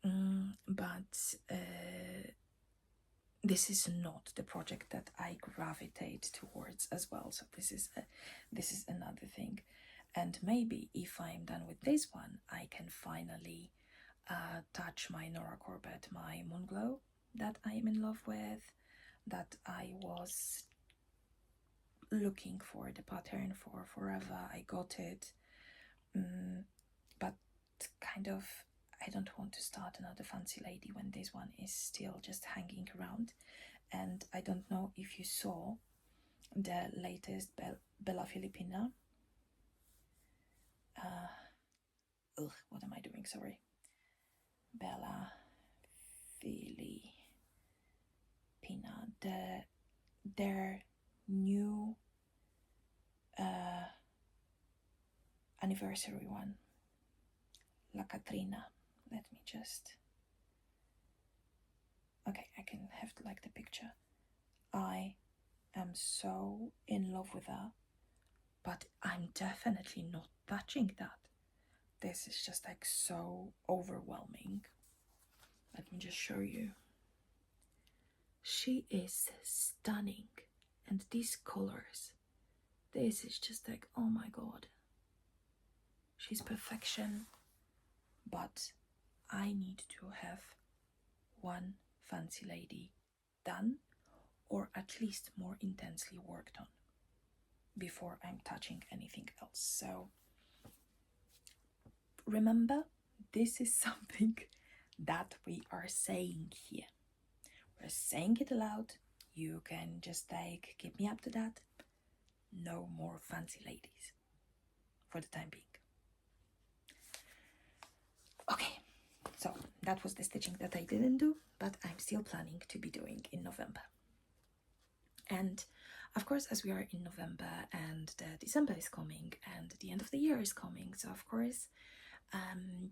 But this is not the project that I gravitate towards as well. So this is another thing. And maybe if I'm done with this one, I can finally touch my Nora Corbett, my Moonglow that I am in love with, that I was looking for the pattern for forever. I got it, but kind of I I don't want to start another fancy lady when this one is still just hanging around. And I don't know if you saw the latest Bella Filipina. What am I doing? Sorry. Bella Filipina. Their new anniversary one. La Catrina. Let me just... Okay, I can have like the picture. I am so in love with her, but I'm definitely not touching that. This is just like so overwhelming. Let me just show you. She is stunning, and these colors, this is just like, oh my god. She's perfection, but I need to have one fancy lady done, or at least more intensely worked on, before I'm touching anything else. So remember, this is something that we are saying here. We're saying it aloud. You can just like keep me up to that. No more fancy ladies for the time being. Okay, so that was the stitching that I didn't do, but I'm still planning to be doing in November. And of course, as we are in November and December is coming and the end of the year is coming, so of course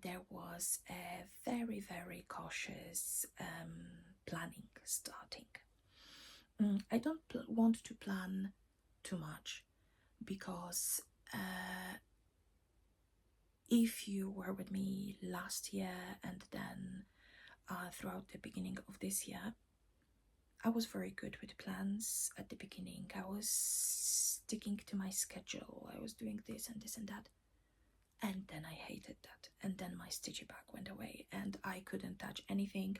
there was a very, very cautious planning starting. I don't want to plan too much because if you were with me last year and then throughout the beginning of this year, I was very good with plans at the beginning. I was sticking to my schedule. I was doing this and this and that. And then I hated that. And then my stitchy back went away and I couldn't touch anything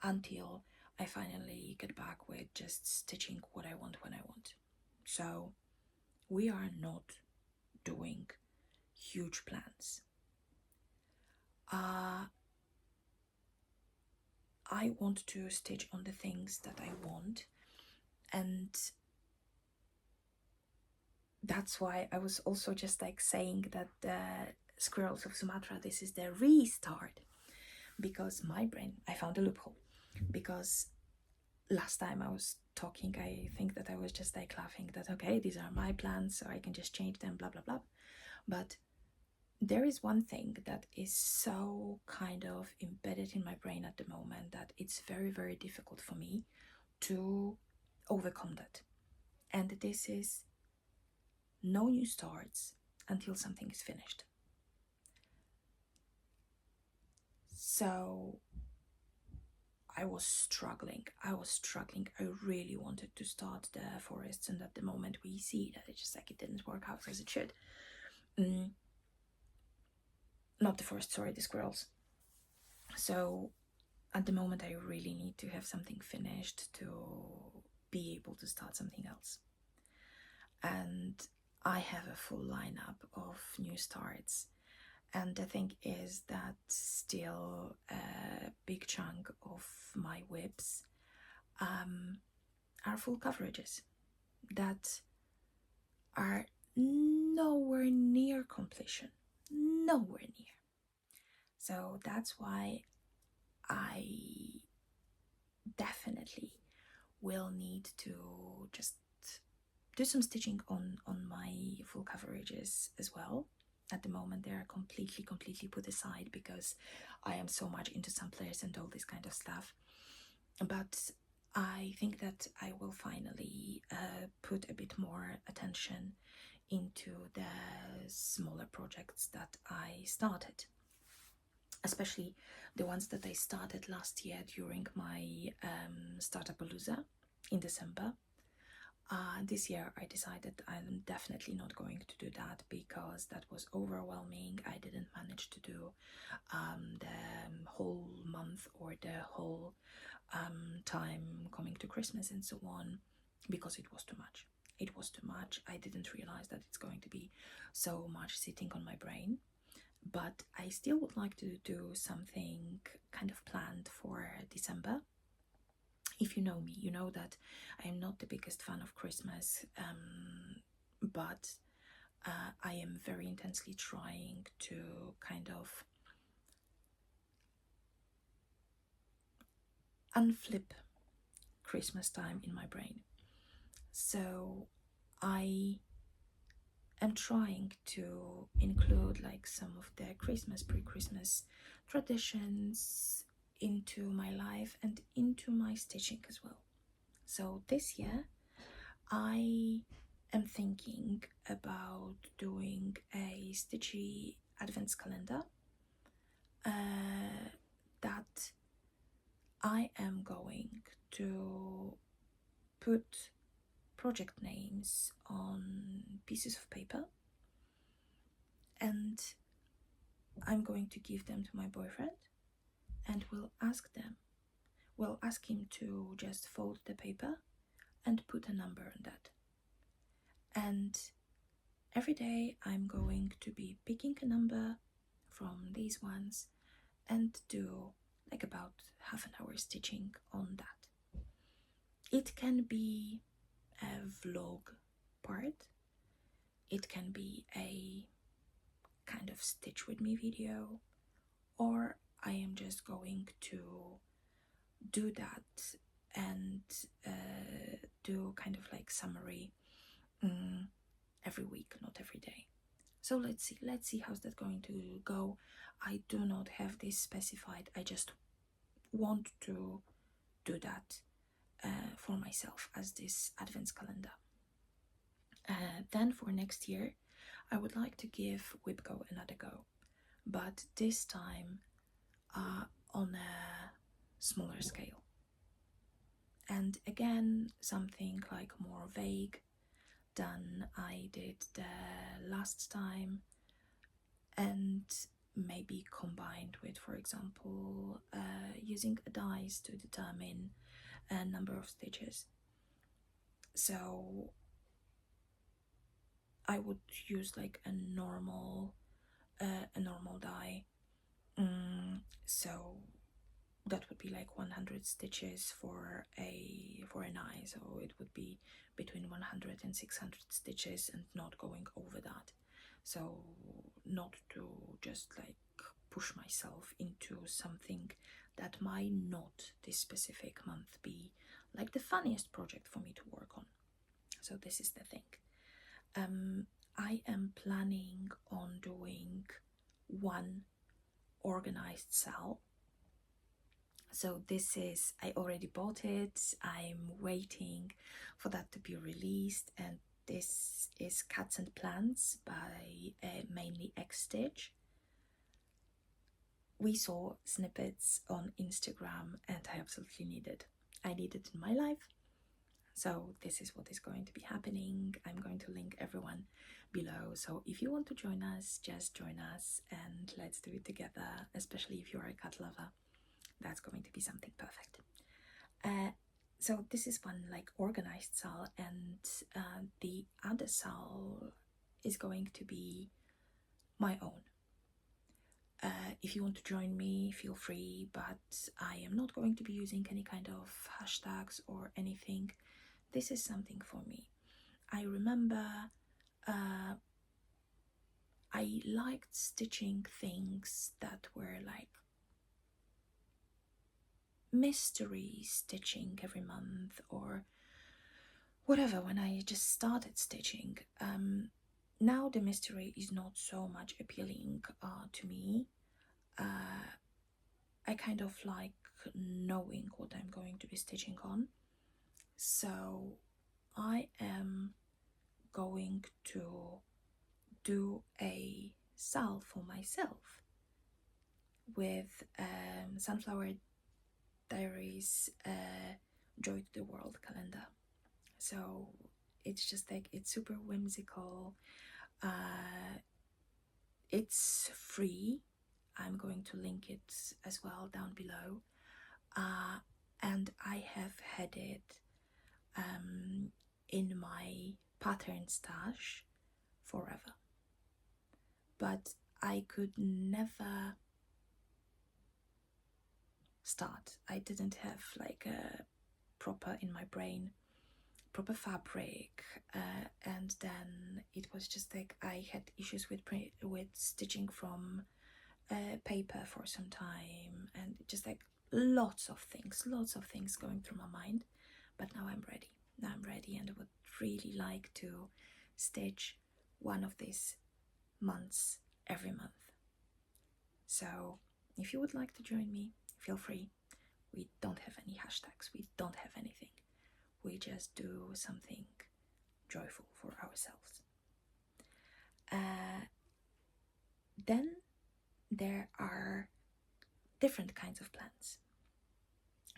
until I finally get back with just stitching what I want when I want. So we are not doing huge plans. I want to stitch on the things that I want, and that's why I was also just like saying that the Squirrels of Sumatra, this is the restart, because my brain, I found a loophole, because last time I was talking, I think that I was just like laughing that, okay, these are my plans, so I can just change them, blah, blah, blah. But there is one thing that is so kind of embedded in my brain at the moment that it's very, very difficult for me to overcome that. And this is no new starts until something is finished. So I was struggling. I really wanted to start the forests, and at the moment we see that it just like it didn't work out as it should. Not the forest, sorry, the squirrels. So at the moment I really need to have something finished to be able to start something else. And I have a full lineup of new starts. And the thing is that still a big chunk of my whips are full coverages that are nowhere near completion. Nowhere near. So that's why I definitely will need to just do some stitching on my full coverages as well. At the moment they are completely put aside because I am so much into samplers and all this kind of stuff. But I think that I will finally put a bit more attention into the smaller projects that I started, especially the ones that I started last year during my Startapalooza in December. This year I decided I'm definitely not going to do that because that was overwhelming. I didn't manage to do the whole month or the whole time coming to Christmas and so on, because it was too much. It was too much. I didn't realize that it's going to be so much sitting on my brain. but I still would like to do something kind of planned for December. If you know me, you know that I am not the biggest fan of Christmas, but I am very intensely trying to kind of unflip Christmas time in my brain. So I am trying to include like some of the Christmas, pre-Christmas traditions into my life and into my stitching as well. So this year I am thinking about doing a stitchy advents calendar that I am going to put project names on pieces of paper, and I'm going to give them to my boyfriend, and we'll ask him to just fold the paper and put a number on that. And every day I'm going to be picking a number from these ones and do like about half an hour stitching on that. It can be a vlog part, it can be a kind of stitch with me video, or I am just going to do that and do kind of like summary every week, not every day. So let's see how's that going to go. I do not have this specified, I just want to do that for myself as this advents calendar. Then for next year I would like to give WhipGo another go, but this time on a smaller scale, and again something like more vague than I did the last time, and maybe combined with, for example, using a dice to determine a number of stitches. So I would use like a normal die, so that would be like 100 stitches for an eye, so it would be between 100 and 600 stitches and not going over that, so not to just like push myself into something that might not this specific month be like the funniest project for me to work on. So this is the thing. I am planning on doing one organized cell. So this is, I already bought it, I'm waiting for that to be released, and this is Cats and Plants by mainly X-Stitch. We saw snippets on Instagram and I absolutely need it. I need it in my life. So this is what is going to be happening. I'm going to link everyone below. So if you want to join us, just join us and let's do it together, especially if you're a cat lover. That's going to be something perfect. So this is one like organized cell, and the other cell is going to be my own. If you want to join me, feel free, but I am not going to be using any kind of hashtags or anything. This is something for me. I remember I liked stitching things that were like mystery stitching every month or whatever when I just started stitching. Now the mystery is not so much appealing to me. I kind of like knowing what I'm going to be stitching on, so I am going to do a sal for myself with Sunflower Diaries Joy to the World calendar. So it's just like, it's super whimsical, it's free. I'm going to link it as well down below, and I have had it in my pattern stash forever, but I could never start. I didn't have like a proper in my brain proper fabric, and then it was just like I had issues with stitching from paper for some time, and just like lots of things going through my mind. But now I'm ready. And I would really like to stitch one of these months every month. So if you would like to join me, feel free. We don't have any hashtags, we don't have anything. We just do something joyful for ourselves. Then there are different kinds of plans.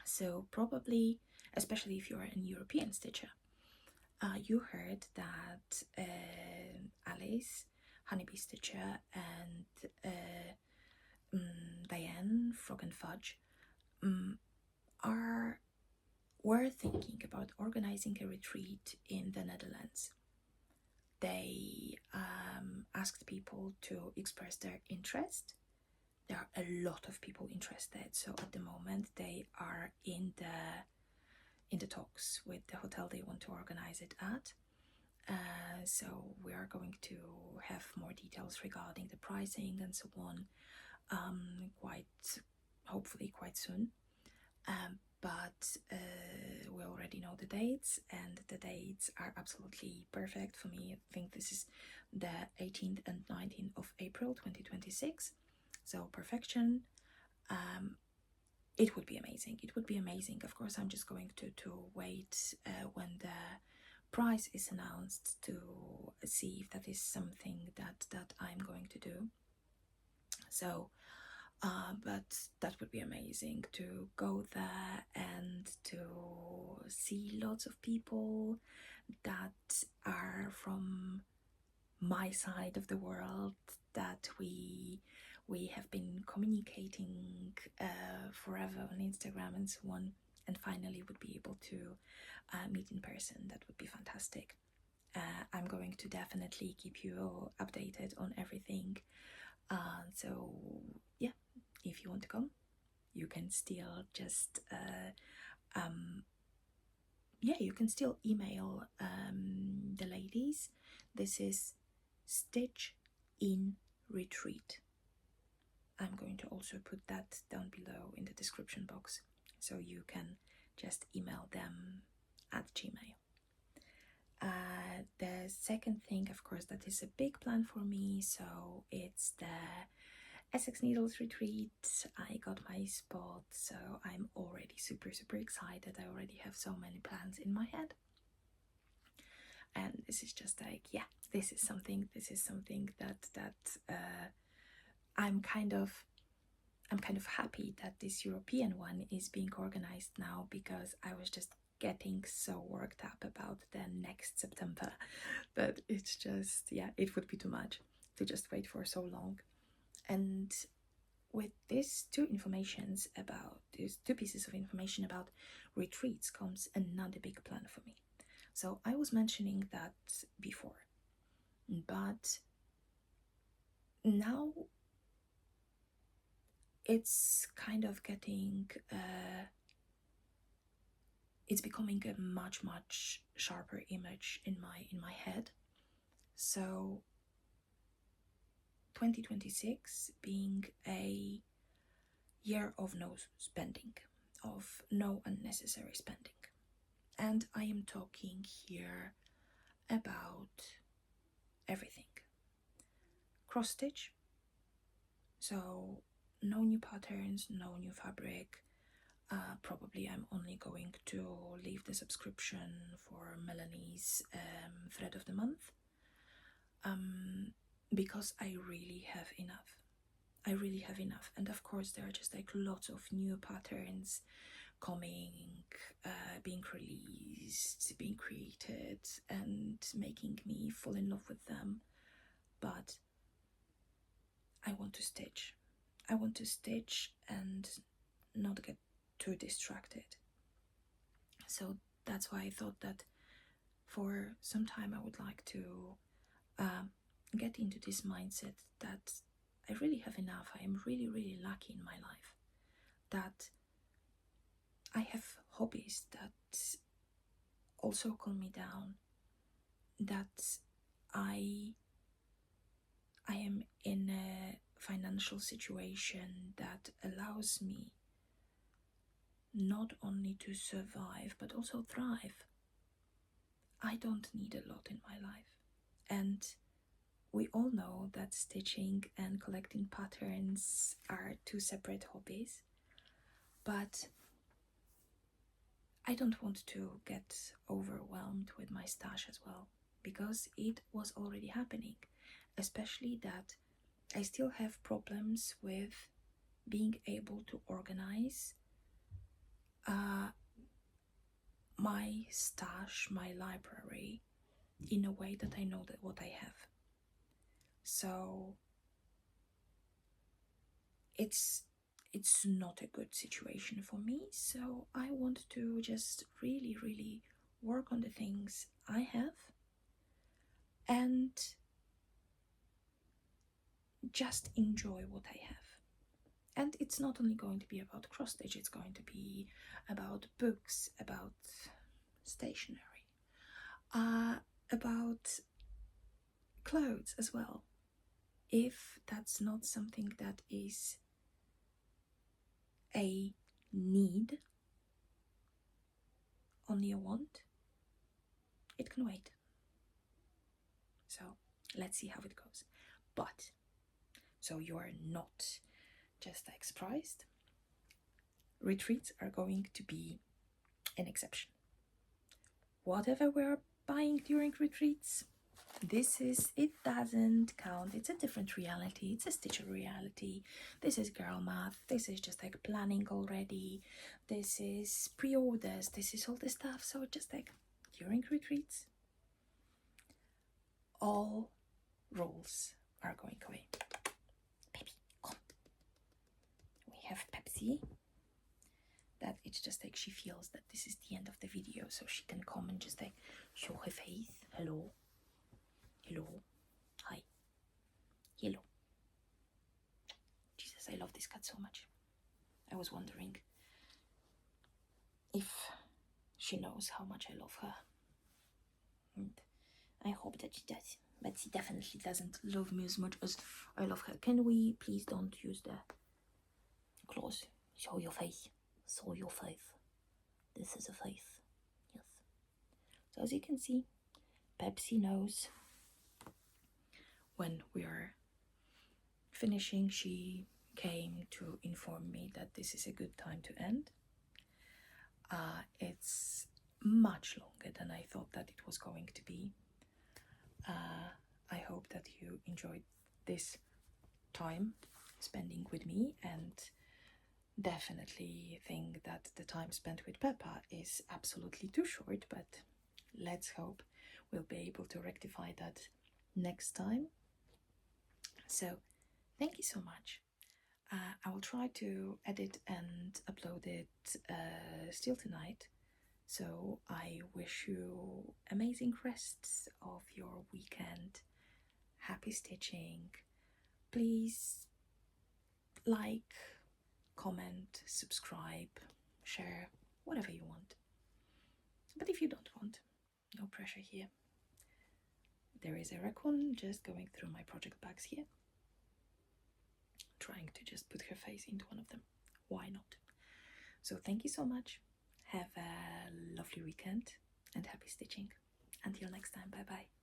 So probably, especially if you're an European stitcher, you heard that Alice, Honeybee Stitcher, and Diane, Frog and Fudge, were thinking about organizing a retreat in the Netherlands. They asked people to express their interest. There are a lot of people interested, so at the moment they are in the talks with the hotel they want to organize it at. So we are going to have more details regarding the pricing and so on, hopefully quite soon. But we already know the dates, and the dates are absolutely perfect for me. I think this is the 18th and 19th of April 2026, so perfection. It would be amazing. Of course, I'm just going to wait when the price is announced to see if that is something that I'm going to do. So but that would be amazing to go there and to see lots of people that are from my side of the world, that we have been communicating forever on Instagram and so on, and finally would be able to meet in person. That would be fantastic. I'm going to definitely keep you updated on everything. So yeah, if you want to come, you can still just you can still email the ladies. This is Stitch in Retreat. I'm going to also put that down below in the description box, so you can just email them at Gmail. The second thing, of course, that is a big plan for me, so it's the Essex Needles retreat. I got my spot, so I'm already super excited. I already have so many plans in my head, and this is just like, yeah, this is something that I'm kind of happy that this European one is being organized now, because I was just getting so worked up about the next September that it's just, yeah, it would be too much to just wait for so long. And with these two pieces of information about retreats comes another big plan for me. So I was mentioning that before, but now it's kind of getting it's becoming a much sharper image in my head. So 2026 being a year of no spending, of no unnecessary spending. And I am talking here about everything. Cross stitch, so no new patterns, no new fabric. Probably I'm only going to leave the subscription for Melanie's thread of the month, because I really have enough. And of course there are just like lots of new patterns coming, being released, being created, and making me fall in love with them. But I want to stitch and not get too distracted. So that's why I thought that for some time I would like to get into this mindset that I really have enough. I am really, really lucky in my life that I have hobbies that also calm me down, that I am in a financial situation that allows me not only to survive but also thrive. I don't need a lot in my life, and we all know that stitching and collecting patterns are two separate hobbies, but I don't want to get overwhelmed with my stash as well, because it was already happening, especially that I still have problems with being able to organize my stash, my library, in a way that I know that what I have. So it's not a good situation for me. So I want to just really, really work on the things I have and just enjoy what I have. And it's not only going to be about cross stitch, it's going to be about books, about stationery, about clothes as well. If that's not something that is a need, only a want, it can wait. So let's see how it goes. But so you're not just like surprised. Retreats are going to be an exception. Whatever we're buying during retreats, it doesn't count. It's a different reality. It's a stitcher reality. This is girl math. This is just like planning already. This is pre-orders. This is all the stuff. So just like during retreats, all rules are going away. Baby, come. We have Pepsi. That it's just like she feels that this is the end of the video, so she can come and just like show her face. Hello. Hello. Hi. Hello. Jesus, I love this cat so much. I was wondering if she knows how much I love her. And I hope that she does. But she definitely doesn't love me as much as I love her. Can we please don't use the claws? Show your face. Show your face. This is a face. Yes. So as you can see, Pepsi knows when we are finishing. She came to inform me that this is a good time to end. It's much longer than I thought that it was going to be. I hope that you enjoyed this time spending with me, and definitely think that the time spent with Peppa is absolutely too short, but let's hope we'll be able to rectify that next time. So thank you so much. I will try to edit and upload it still tonight. So I wish you amazing rests of your weekend. Happy stitching. Please like, comment, subscribe, share, whatever you want. But if you don't want, no pressure here. There is a raccoon just going through my project bags here, trying to just put her face into one of them. Why not? So thank you so much. Have a lovely weekend and happy stitching. Until next time, bye bye.